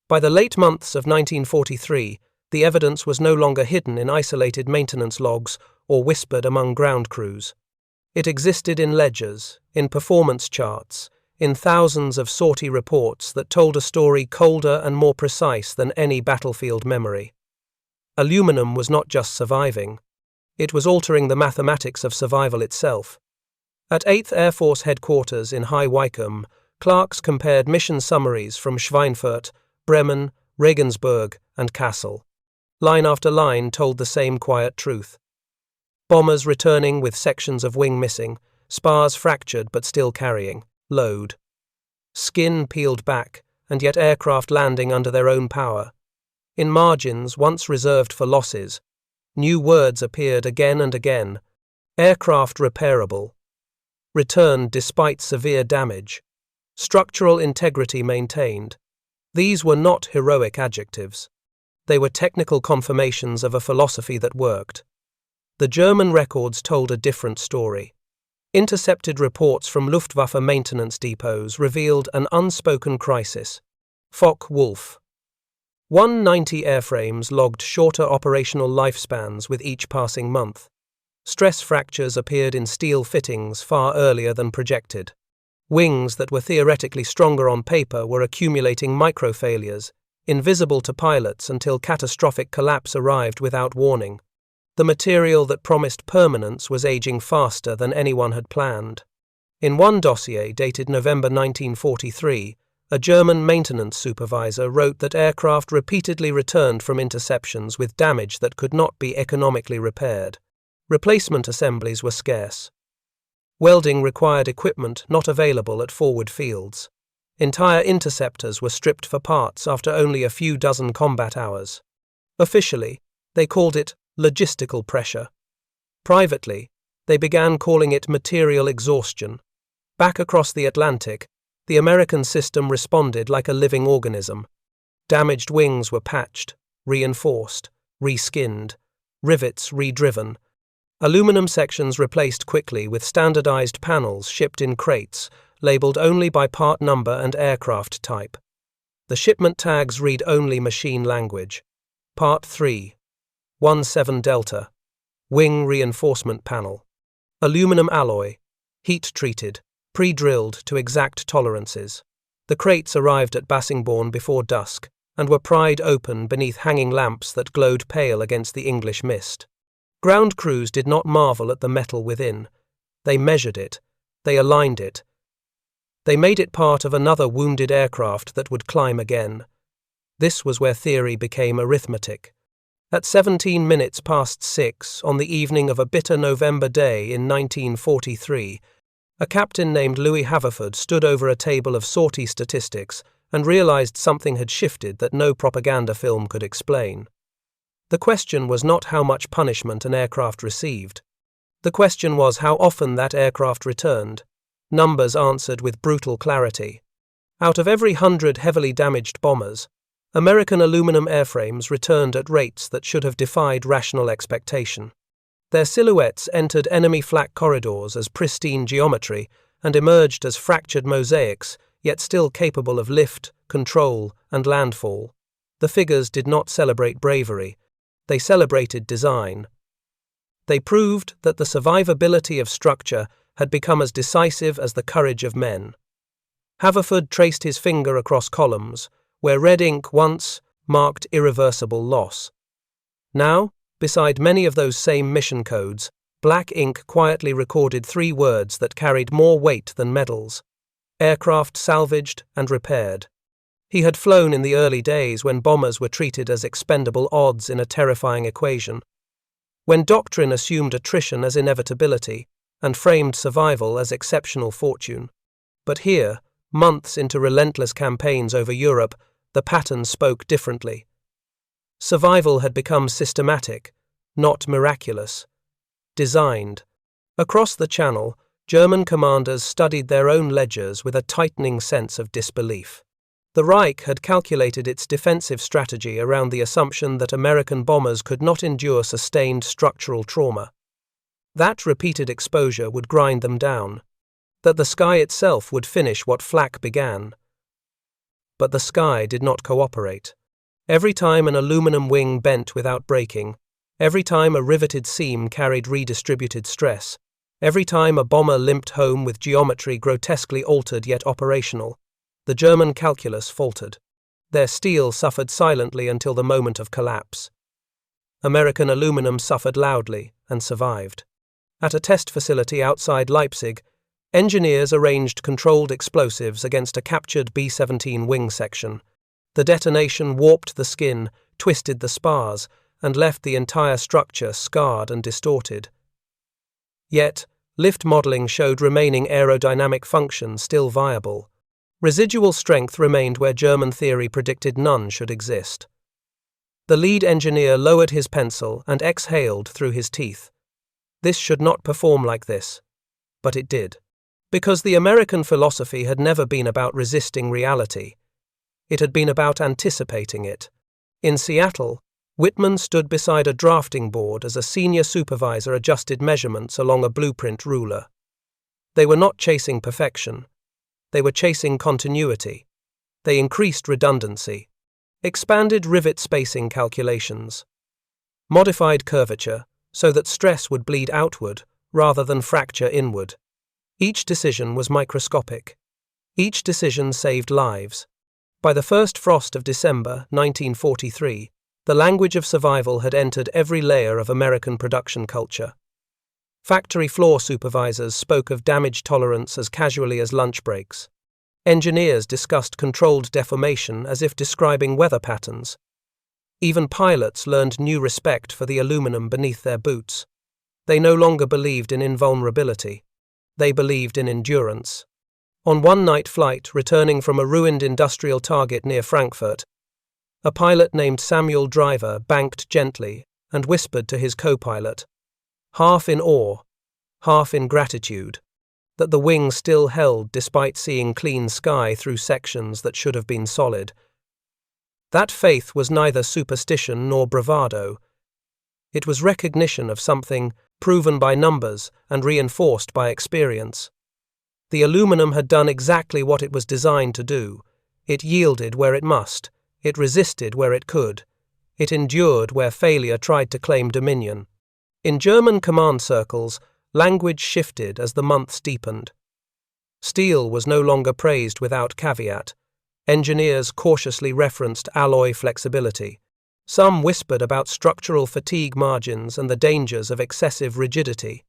By the late months of 1943, the evidence was no longer hidden in isolated maintenance logs or whispered among ground crews. It existed in ledgers, in performance charts, in thousands of sortie reports that told a story colder and more precise than any battlefield memory. Aluminum was not just surviving. It was altering the mathematics of survival itself. At 8th Air Force Headquarters in High Wycombe, clerks compared mission summaries from Schweinfurt, Bremen, Regensburg, and Kassel. Line after line told the same quiet truth. Bombers returning with sections of wing missing, spars fractured but still carrying load. Skin peeled back, and yet aircraft landing under their own power. In margins once reserved for losses, new words appeared again and again. Aircraft repairable. Returned despite severe damage. Structural integrity maintained. These were not heroic adjectives. They were technical confirmations of a philosophy that worked. The German records told a different story. Intercepted reports from Luftwaffe maintenance depots revealed an unspoken crisis. Focke-Wulf. 190 airframes logged shorter operational lifespans with each passing month. Stress fractures appeared in steel fittings far earlier than projected. Wings that were theoretically stronger on paper were accumulating microfailures, invisible to pilots until catastrophic collapse arrived without warning. The material that promised permanence was aging faster than anyone had planned. In one dossier dated November 1943, a German maintenance supervisor wrote that aircraft repeatedly returned from interceptions with damage that could not be economically repaired. Replacement assemblies were scarce. Welding required equipment not available at forward fields. Entire interceptors were stripped for parts after only a few dozen combat hours. Officially, they called it logistical pressure. Privately, they began calling it material exhaustion. Back across the Atlantic, the American system responded like a living organism. Damaged wings were patched, reinforced, reskinned, rivets redriven. Aluminum sections replaced quickly with standardized panels shipped in crates, labeled only by part number and aircraft type. The shipment tags read only machine language. Part 3. 17 Delta. Wing reinforcement panel. Aluminum alloy. Heat-treated, pre-drilled to exact tolerances. The crates arrived at Bassingbourn before dusk and were pried open beneath hanging lamps that glowed pale against the English mist. Ground crews did not marvel at the metal within. They measured it. They aligned it. They made it part of another wounded aircraft that would climb again. This was where theory became arithmetic. At 17 minutes past 6 on the evening of a bitter November day in 1943, a captain named Louis Haverford stood over a table of sortie statistics and realized something had shifted that no propaganda film could explain. The question was not how much punishment an aircraft received. The question was how often that aircraft returned. Numbers answered with brutal clarity. Out of every 100 heavily damaged bombers, American aluminum airframes returned at rates that should have defied rational expectation. Their silhouettes entered enemy flak corridors as pristine geometry and emerged as fractured mosaics, yet still capable of lift, control, and landfall. The figures did not celebrate bravery. They celebrated design. They proved that the survivability of structure had become as decisive as the courage of men. Haverford traced his finger across columns, where red ink once marked irreversible loss. Now, beside many of those same mission codes, black ink quietly recorded 3 words that carried more weight than medals: aircraft salvaged and repaired. He had flown in the early days when bombers were treated as expendable odds in a terrifying equation, when doctrine assumed attrition as inevitability and framed survival as exceptional fortune. But here, months into relentless campaigns over Europe, the pattern spoke differently. Survival had become systematic, not miraculous. Designed. Across the Channel, German commanders studied their own ledgers with a tightening sense of disbelief. The Reich had calculated its defensive strategy around the assumption that American bombers could not endure sustained structural trauma. That repeated exposure would grind them down, that the sky itself would finish what flak began. But the sky did not cooperate. Every time an aluminum wing bent without breaking, every time a riveted seam carried redistributed stress, every time a bomber limped home with geometry grotesquely altered yet operational, the German calculus faltered. Their steel suffered silently until the moment of collapse. American aluminum suffered loudly and survived. At a test facility outside Leipzig, engineers arranged controlled explosives against a captured B-17 wing section. The detonation warped the skin, twisted the spars, and left the entire structure scarred and distorted. Yet, lift modeling showed remaining aerodynamic function still viable. Residual strength remained where German theory predicted none should exist. The lead engineer lowered his pencil and exhaled through his teeth. This should not perform like this. But it did. Because the American philosophy had never been about resisting reality. It had been about anticipating it. In Seattle, Whitman stood beside a drafting board as a senior supervisor adjusted measurements along a blueprint ruler. They were not chasing perfection. They were chasing continuity. They increased redundancy, expanded rivet spacing calculations, modified curvature so that stress would bleed outward rather than fracture inward. Each decision was microscopic. Each decision saved lives. By the first frost of December 1943, the language of survival had entered every layer of American production culture. Factory floor supervisors spoke of damage tolerance as casually as lunch breaks. Engineers discussed controlled deformation as if describing weather patterns. Even pilots learned new respect for the aluminum beneath their boots. They no longer believed in invulnerability. They believed in endurance. On one night flight returning from a ruined industrial target near Frankfurt, a pilot named Samuel Driver banked gently and whispered to his co-pilot, half in awe, half in gratitude, that the wing still held despite seeing clean sky through sections that should have been solid. That faith was neither superstition nor bravado. It was recognition of something proven by numbers and reinforced by experience. The aluminum had done exactly what it was designed to do. It yielded where it must. It resisted where it could. It endured where failure tried to claim dominion. In German command circles, language shifted as the months deepened. Steel was no longer praised without caveat. Engineers cautiously referenced alloy flexibility. Some whispered about structural fatigue margins and the dangers of excessive rigidity.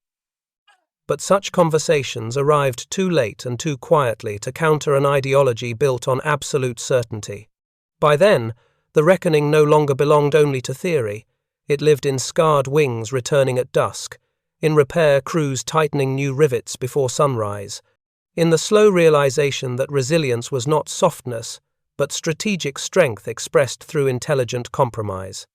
But such conversations arrived too late and too quietly to counter an ideology built on absolute certainty. By then, the reckoning no longer belonged only to theory. It lived in scarred wings returning at dusk, in repair crews tightening new rivets before sunrise, in the slow realization that resilience was not softness, but strategic strength expressed through intelligent compromise.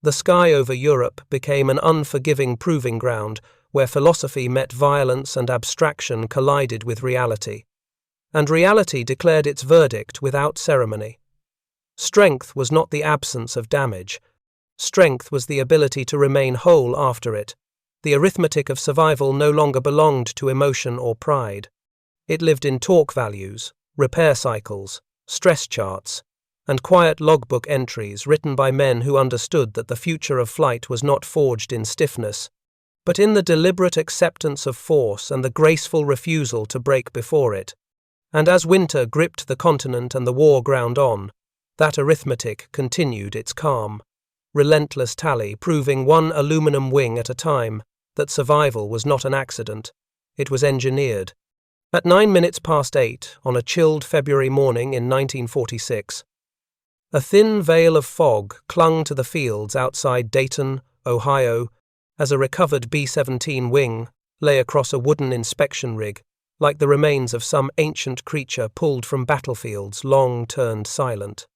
The sky over Europe became an unforgiving proving ground where philosophy met violence and abstraction collided with reality. And reality declared its verdict without ceremony. Strength was not the absence of damage. Strength was the ability to remain whole after it. The arithmetic of survival no longer belonged to emotion or pride. It lived in torque values, repair cycles, stress charts, and quiet logbook entries written by men who understood that the future of flight was not forged in stiffness, but in the deliberate acceptance of force and the graceful refusal to break before it. And as winter gripped the continent and the war ground on, that arithmetic continued its calm, relentless tally, proving one aluminum wing at a time that survival was not an accident. It was engineered. At 8:09 on a chilled February morning in 1946, a thin veil of fog clung to the fields outside Dayton, Ohio, as a recovered B-17 wing lay across a wooden inspection rig, like the remains of some ancient creature pulled from battlefields long turned silent.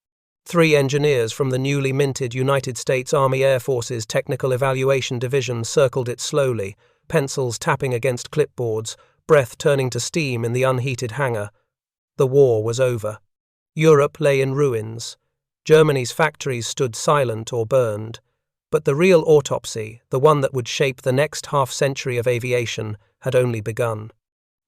3 engineers from the newly minted United States Army Air Force's Technical Evaluation Division circled it slowly, pencils tapping against clipboards, breath turning to steam in the unheated hangar. The war was over. Europe lay in ruins. Germany's factories stood silent or burned. But the real autopsy, the one that would shape the next half-century of aviation, had only begun.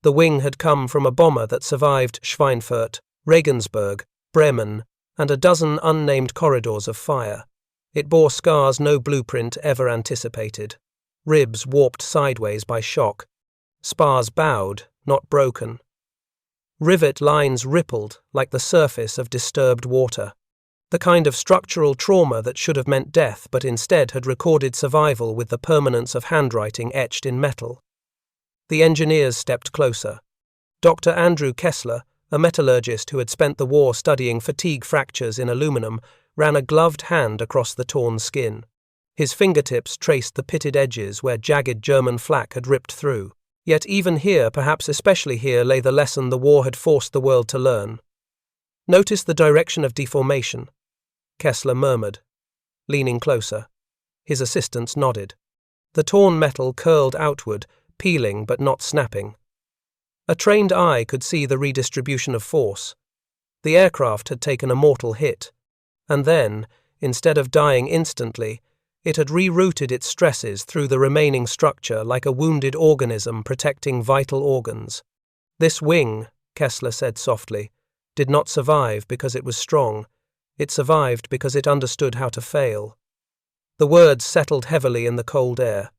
The wing had come from a bomber that survived Schweinfurt, Regensburg, Bremen, and a dozen unnamed corridors of fire. It bore scars no blueprint ever anticipated. Ribs warped sideways by shock. Spars bowed, not broken. Rivet lines rippled like the surface of disturbed water. The kind of structural trauma that should have meant death but instead had recorded survival with the permanence of handwriting etched in metal. The engineers stepped closer. Dr. Andrew Kessler, a metallurgist who had spent the war studying fatigue fractures in aluminum, ran a gloved hand across the torn skin. His fingertips traced the pitted edges where jagged German flak had ripped through. Yet even here, perhaps especially here, lay the lesson the war had forced the world to learn. "Notice the direction of deformation," Kessler murmured, leaning closer. His assistants nodded. The torn metal curled outward, peeling but not snapping. A trained eye could see the redistribution of force. The aircraft had taken a mortal hit. And then, instead of dying instantly, it had rerouted its stresses through the remaining structure like a wounded organism protecting vital organs. "This wing," Kessler said softly, "did not survive because it was strong. It survived because it understood how to fail." The words settled heavily in the cold air.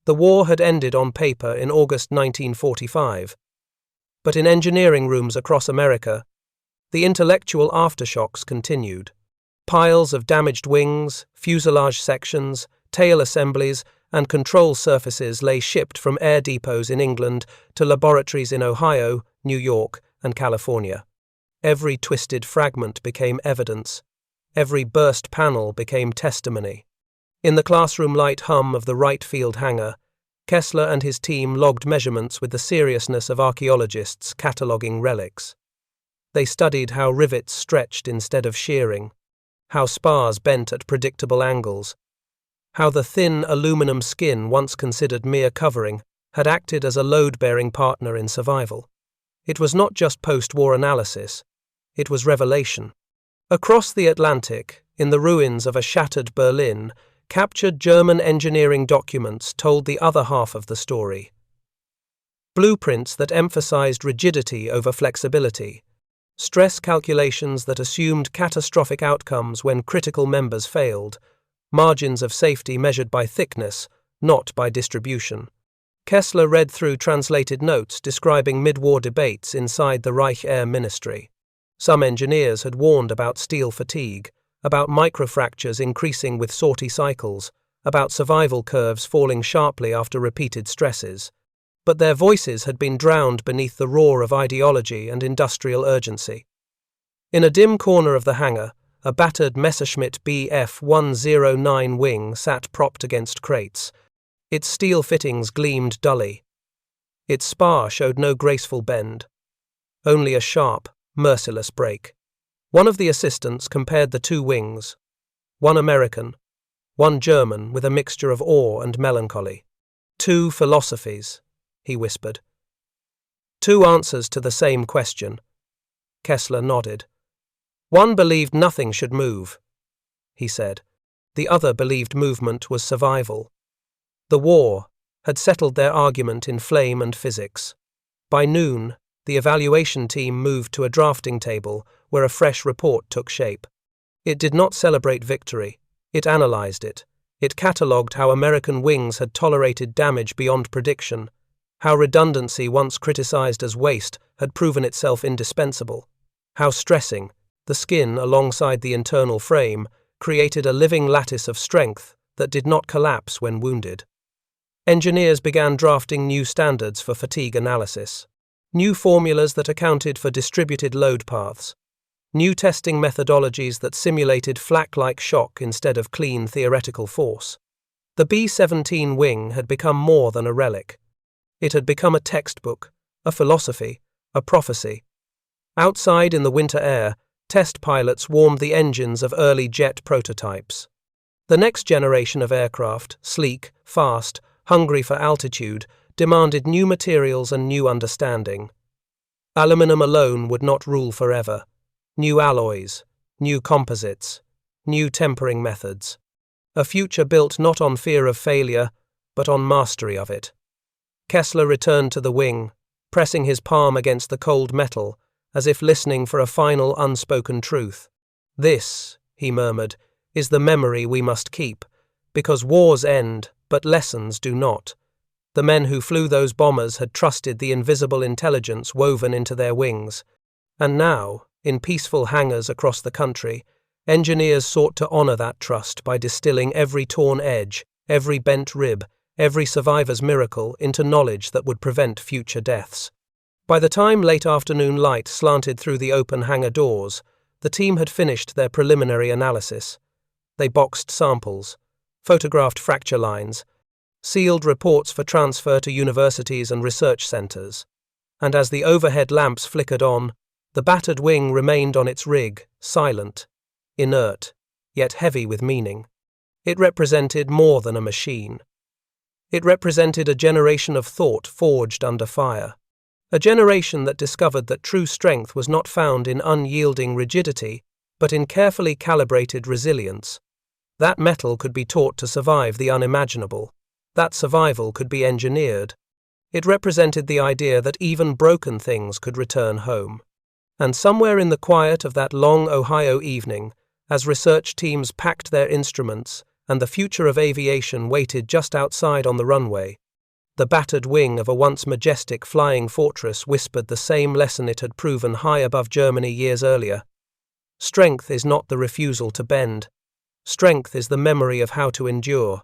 The war had ended on paper in August 1945. But in engineering rooms across America, the intellectual aftershocks continued. Piles of damaged wings, fuselage sections, tail assemblies, and control surfaces lay shipped from air depots in England to laboratories in Ohio, New York, and California. Every twisted fragment became evidence. Every burst panel became testimony. In the classroom light hum of the Wright Field hangar, Kessler and his team logged measurements with the seriousness of archaeologists cataloguing relics. They studied how rivets stretched instead of shearing, how spars bent at predictable angles, how the thin aluminum skin, once considered mere covering, had acted as a load-bearing partner in survival. It was not just post-war analysis, it was revelation. Across the Atlantic, in the ruins of a shattered Berlin, captured German engineering documents told the other half of the story. Blueprints that emphasized rigidity over flexibility, stress calculations that assumed catastrophic outcomes when critical members failed, margins of safety measured by thickness, not by distribution. Kessler read through translated notes describing mid-war debates inside the Reich Air Ministry. Some engineers had warned about steel fatigue, about microfractures increasing with sortie cycles, about survival curves falling sharply after repeated stresses. But their voices had been drowned beneath the roar of ideology and industrial urgency. In a dim corner of the hangar, a battered Messerschmitt Bf-109 wing sat propped against crates. Its steel fittings gleamed dully. Its spar showed no graceful bend, only a sharp, merciless break. One of the assistants compared the two wings, one American, one German, with a mixture of awe and melancholy. "Two philosophies," he whispered. "Two answers to the same question." Kessler nodded. "One believed nothing should move," he said. The other believed movement was survival. The war had settled their argument in flame and physics. By noon, the evaluation team moved to a drafting table where a fresh report took shape. It did not celebrate victory. It analyzed it. It catalogued how American wings had tolerated damage beyond prediction, how redundancy, once criticized as waste, had proven itself indispensable, how stressing, the skin alongside the internal frame, created a living lattice of strength that did not collapse when wounded. Engineers began drafting new standards for fatigue analysis, new formulas that accounted for distributed load paths, new testing methodologies that simulated flak-like shock instead of clean theoretical force. The B-17 wing had become more than a relic. It had become a textbook, a philosophy, a prophecy. Outside in the winter air, test pilots warmed the engines of early jet prototypes. The next generation of aircraft, sleek, fast, hungry for altitude, demanded new materials and new understanding. Aluminum alone would not rule forever. new alloys, new composites, new tempering methods. A future built not on fear of failure, but on mastery of it. Kessler returned to the wing, pressing his palm against the cold metal, as if listening for a final unspoken truth. "This," he murmured, "is the memory we must keep, because wars end, but lessons do not." The men who flew those bombers had trusted the invisible intelligence woven into their wings. And now, in peaceful hangars across the country, engineers sought to honor that trust by distilling every torn edge, every bent rib, every survivor's miracle into knowledge that would prevent future deaths. By the time late afternoon light slanted through the open hangar doors, the team had finished their preliminary analysis. They boxed samples, photographed fracture lines, sealed reports for transfer to universities and research centers. And as the overhead lamps flickered on, the battered wing remained on its rig, silent, inert, yet heavy with meaning. It represented more than a machine. It represented a generation of thought forged under fire. A generation that discovered that true strength was not found in unyielding rigidity, but in carefully calibrated resilience. That metal could be taught to survive the unimaginable. That survival could be engineered. It represented the idea that even broken things could return home. And somewhere in the quiet of that long Ohio evening, as research teams packed their instruments and the future of aviation waited just outside on the runway, the battered wing of a once majestic flying fortress whispered the same lesson it had proven high above Germany years earlier. Strength is not the refusal to bend. Strength is the memory of how to endure.